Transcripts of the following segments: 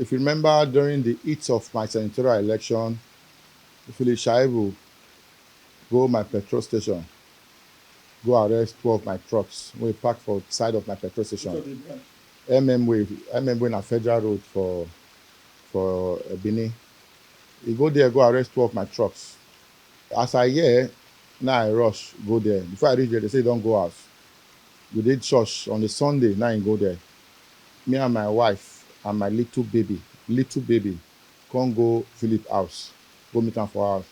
If you remember during the heat of my senatorial election, Philip Shaibu go my petrol station, go arrest 12 my trucks. We park for side of my petrol station. MM way na Federal Road for Benin. He go there, go arrest 12 my trucks. As I hear, now I rush, go there. Before I reach there, they say don't go out. We did church on the Sunday, now I go there. Me and my wife and my little baby, can't go Philip house, go meet him for house.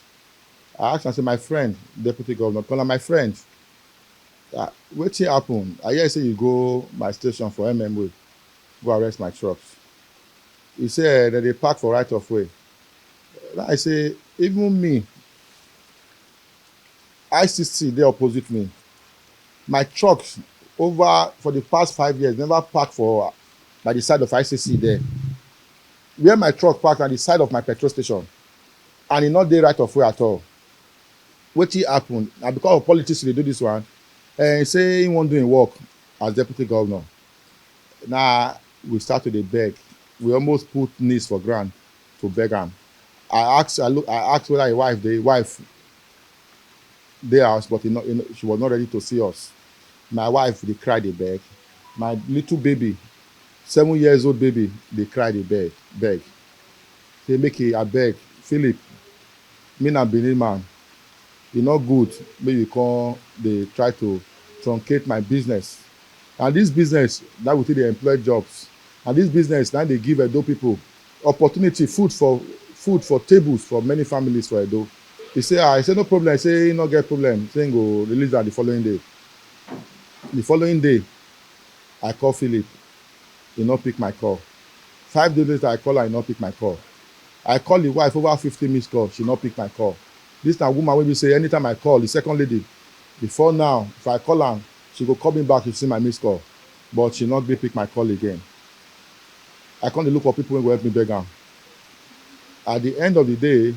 I asked and say, my friend, deputy governor, call my friend. Wetin happen? I hear say you go my station for MMA, go arrest my trucks. He said that they park for right of way. I say, even me, ICC, they opposite me. My trucks over for the past 5 years never parked for by the side of ICC there. Where my truck parked at the side of my petrol station, and e not dey right of way at all. Wetin happen? Na because of politics they do this one. And say he wan do him work as deputy governor. Now we start to dey beg. We almost put knees for ground to beg am. I asked whether his wife dey house, but she was not ready to see us. My wife dey cry, dey beg. My little baby, 7 years old baby, dey cry, dey beg. Say make e abeg, Philip, me na Benin man. E no good make you come dey try to truncate my business. And this business na we take dey employ jobs. And this business na dey give Edo people opportunity, food for tables for many families for Edo. He say, I say no problem. I say he no get problem. Say he go release am the following day. The following day, I call Philip. He no pick my call. 5 days later, I call her, he no pick my call. I call the wife over 50 missed calls, she no pick my call. This na woman wey be say anytime I call, the second lady, before now, if I call am, she go call me back if she see my missed call. But she not be pick my call again. I come dey look for people wey go help me beg am. At the end of the day,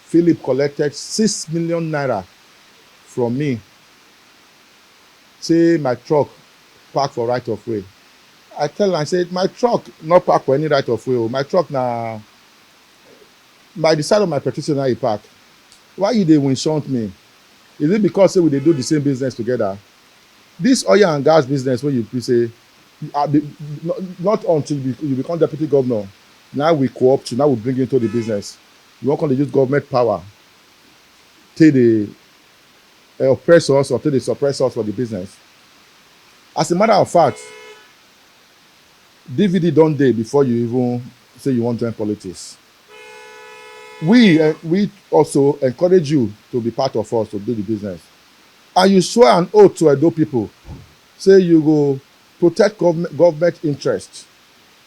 Philip collected 6 million naira from me. Say my truck park for right of way. I tell am, I say my truck not park for any right of way. My truck na by the side of my petrol station e park. Why you dey winshunt me? Is it because say we dey do the same business together? This oil and gas business wey you say not until you become deputy governor, now we co-opt you, now we bring you into the business. You wan come dey use government power take dey oppress us or take dey suppress us for the business. As a matter of fact, DVD don dey before you even say you wan join politics. We also encourage you to be part of us to do the business. And you swear an oath to Edo people, say you go protect government interest.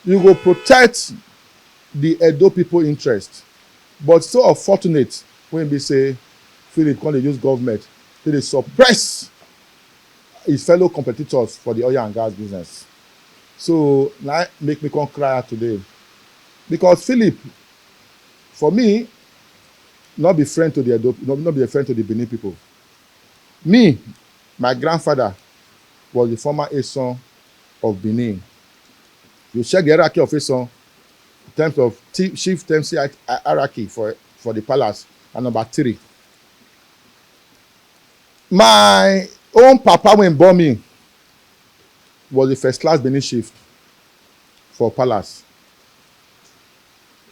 You go protect the Edo people interest. But so unfortunate when we say Philip come dey use government to dey suppress his fellow competitors for the oil and gas business. So now make me come cry out today. Because Philip, for me, not be friend to the Edo, not be a friend to the Benin people. Me, my grandfather was the former Eson of Benin. You check the hierarchy of Eson in terms of chief MC hierarchy for the palace, and number 3. My own papa when born me was the first class Benin chief for palace.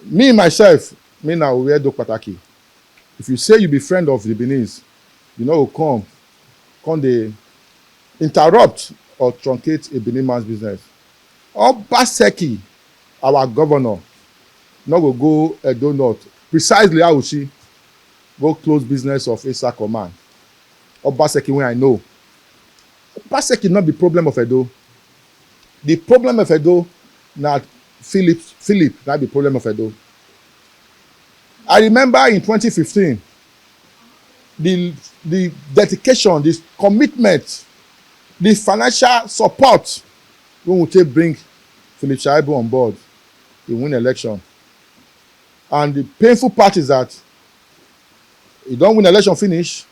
Me myself, me now we wear Dok Pataki. If you say you be friend of the Beninese, you know come dey interrupt or truncate a Benin man's business. Obaseki, our governor, no go Edo North. Precisely how she go close business of Esa Command. Obaseki when I know. Obaseki not the problem of Edo. The problem of Edo na Philip not the problem of Edo. I remember in 2015, the dedication, the commitment, the financial support when we take bring Philip Shaibu on board, he win election. And the painful part is that he don't win election finish.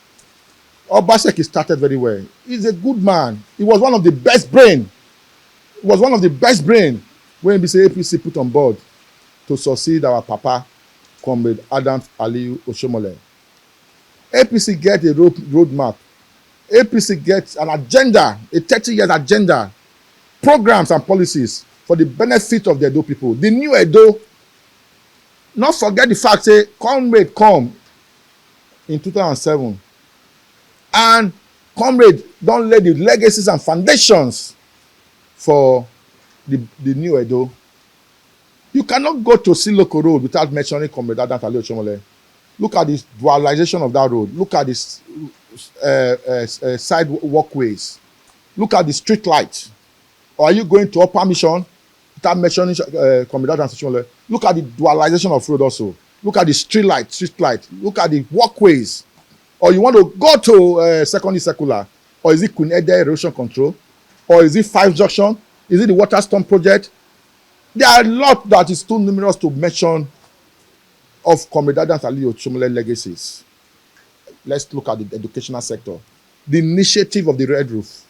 Obaseki started very well. He's a good man. He was one of the best brain. He was one of the best brain when we say APC put on board. to succeed our papa, Comrade Adams Aliyu Oshomole. APC get a roadmap. APC gets an agenda, a 30-year agenda, programs and policies for the benefit of the Edo people. The new Edo, not forget the fact, say, Comrade come in 2007, and Comrade don't lay the legacies and foundations for the new Edo. You cannot go to Siloko Road without mentioning Comrade Adams Aliyu Oshomole. Look at this dualization of that road. Look at this side walkways. Look at the street light. Or are you going to Upper Mission without mentioning Comrade Adams Oshomole? Look at the dualization of road also. Look at the street light. Look at the walkways. Or you want to go to secondary circular? Or is it Queen Ede erosion control? Or is it 5 junction? Is it the water storm project? There are a lot that is too numerous to mention of Comrade Adams Aliyu Oshomole legacies. Let's look at the educational sector. The initiative of the Red Roof.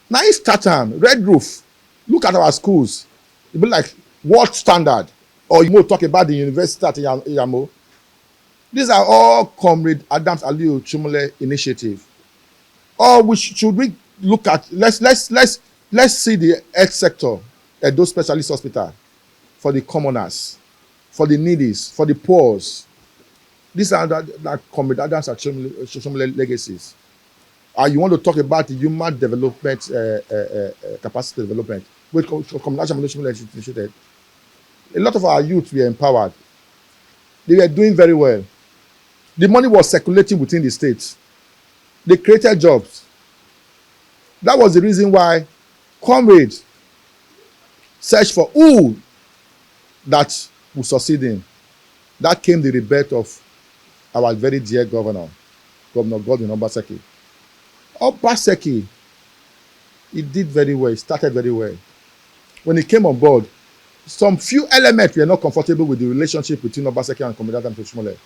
Now it's starting Red Roof. Look at our schools. It be like world standard. Or you will talk about the university at Iyamo. These are all Comrade Adams Aliyu Oshomole initiative. Or should we look at, let's see the health sector at those specialist hospitals for the commoners, for the needies, for the poor. These are the Comrade Adams Oshomole legacies. You want to talk about the human development, capacity development, which Comrade Adams Oshomole initiated. A lot of our youth were empowered. They were doing very well. The money was circulating within the states. They created jobs. That was the reason why Comrade searched for who that would succeed in. That came the rebirth of our very dear Governor Godwin Obaseki. Obaseki, he did very well, he started very well. When he came on board, some few elements were not comfortable with the relationship between Obaseki and Comrade Adams Oshomole.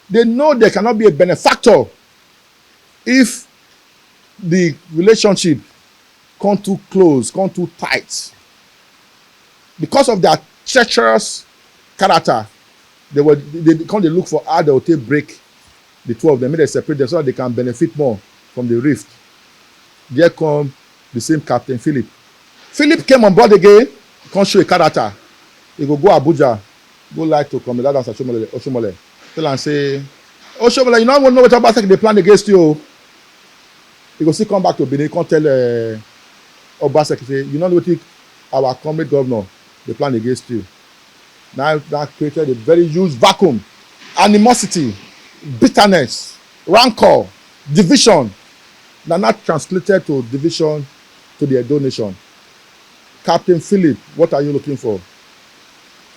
They know there cannot be a benefactor if the relationship come too close, come too tight. Because of their treacherous character, they look for how they will take break the two of them, make them separate them so that they can benefit more from the rift. There come the same Captain Philip. Philip came on board again, can't show a character. He go Abuja, go lie to Comrade Adams Oshomole. Tell and say, Oshomole, you don't know what Obaseki they plan against you. He go still come back to Benin, can't tell Obaseki, say, you know what our comrade governor they plan against you. Now that created a very huge vacuum, animosity, bitterness, rancor, division. Now not translated to division to the Edo nation. Captain Philip, what are you looking for?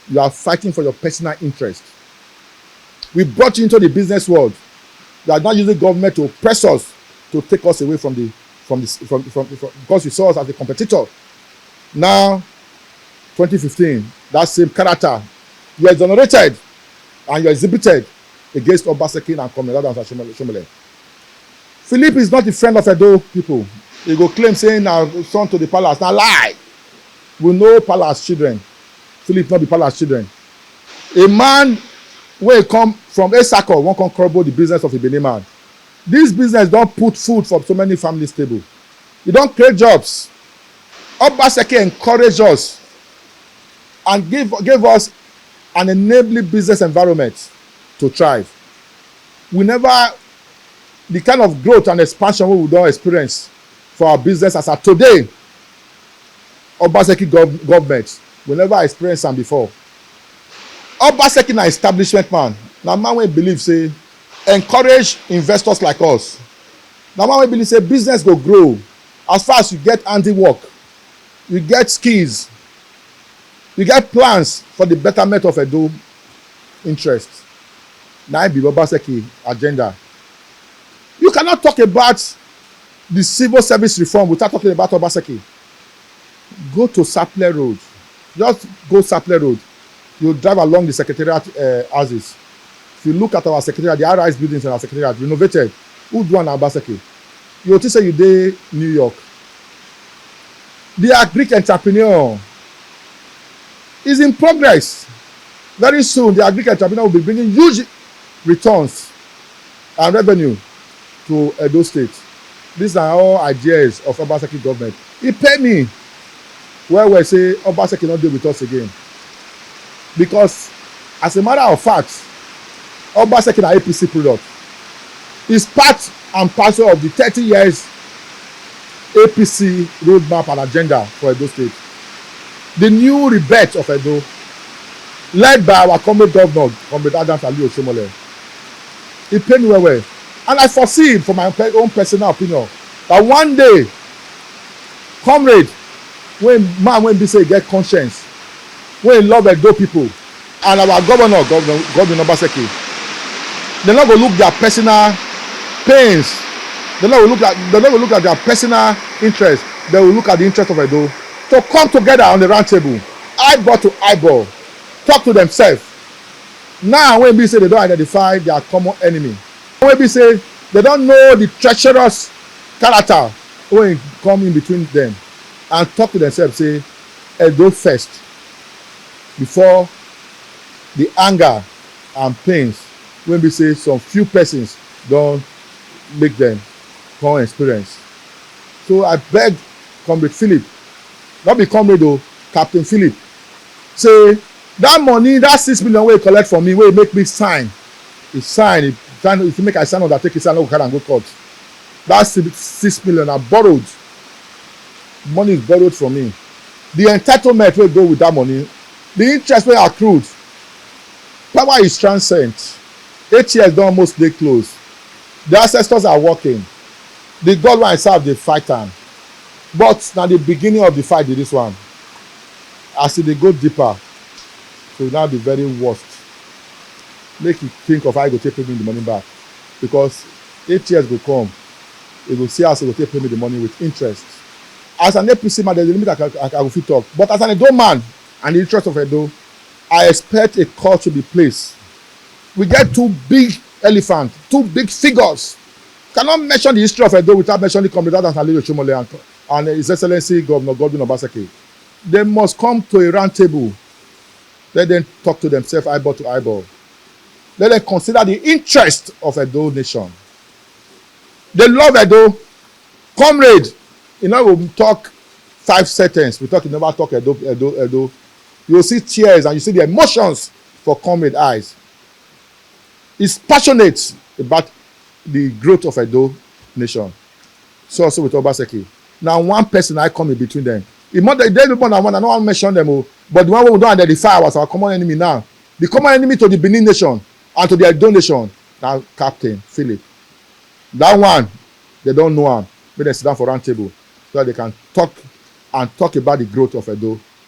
You are fighting for your personal interest. We brought you into the business world. You are not using government to oppress us, to take us away from because you saw us as a competitor. Now, 2015, that same character, you are exonerated and you are exhibited against Obaseki and Comrade Adams Oshomole. Philip is not a friend of Edo people. He go claim saying now son to the palace. Now lie. We know palace children. Philip not the palace children. A man wey come from Esako wan come corroborate the business of a Benin man. This business don put food for so many families table. E don create jobs. Obaseki encourage us and give us an enabling business environment to thrive. We never, the kind of growth and expansion we don experience for our business as of today, Obaseki government, we never experience am before. Obaseki na establishment man. Na man wey believe say encourage investors like us. Na man wey believe say business go grow as far as you get handiwork, you get skills, you get plans for the betterment of Edo interest. Na be Obaseki agenda. You cannot talk about the civil service reform without talking about Obaseki. Go to Saple Road. Just go Saple Road. You drive along the secretariat houses. If you look at our secretariat, the high-rise buildings in our secretariat, renovated. Who do an Obaseki? You will say you dey New York. The Greek entrepreneur is in progress. Very soon, the agriculture tribunal will be bringing huge returns and revenue to Edo State. These are all ideas of Obaseki government. He paid me where we say Obaseki not deal with us again. Because as a matter of fact, Obaseki na APC product. Is part and parcel of the 30 years APC roadmap and agenda for Edo State. The new rebirth of Edo, led by our comrade governor, Comrade Adams Ali Oshomole. He paid me well. And I foresee, from my own personal opinion, that one day, comrade, when be say get conscience, when love Edo people, and our governor Obaseki, they're not going to look their personal pains. They're not going to look at their personal interest. They will look at the interest of Edo. To come together on the round table, eyeball to eyeball, talk to themselves. Now, when we say they don't identify their common enemy, when we say they don't know the treacherous character when come in between them, and talk to themselves, say Edo first, before the anger and pains when we say some few persons don't make them come experience. So I beg Comrade Philip, not be comrade though, Captain Philip, say that money, that 6 million wey collect from me, wey make me sign, if you make I sign undertake, he sign no go and go court. That 6 million are borrowed. Money is borrowed from me. The entitlement wey go with that money, the interest wey accrued, power is transcendent. 8 years don almost dey close. The ancestors are working. The God wey I serve dey fight am. But na the beginning of the fight be this one. As e dey go deeper, so now the very worst. Make you think of how you go take pay me the money back. Because 8 years go come, you go see how you go take pay me the money with interest. As an APC man, there's a limit I go fit talk. But as an Edo man and the interest of Edo, I expect a call to be placed. We get two big elephants, two big figures. Cannot mention the history of Edo without mentioning Comrade Adams Ali Oshomole and His Excellency Governor Godwin Obaseki. They must come to a round table. Let them talk to themselves eyeball to eyeball. Let them consider the interest of Edo nation. They love Edo. Comrade, you know, we talk 5 sentences. We never talk Edo. You'll see tears and you see the emotions for Comrade eyes. He's passionate about the growth of Edo nation. So also with Obaseki. Now one person I come in between them. They more than one. I don't want to mention them, but the one we don't identify as our common enemy now. The common enemy to the Benin nation and to the Edo nation. Now Captain Philip. That one, they don't know him. But they sit down for round table so that they can talk about the growth of Edo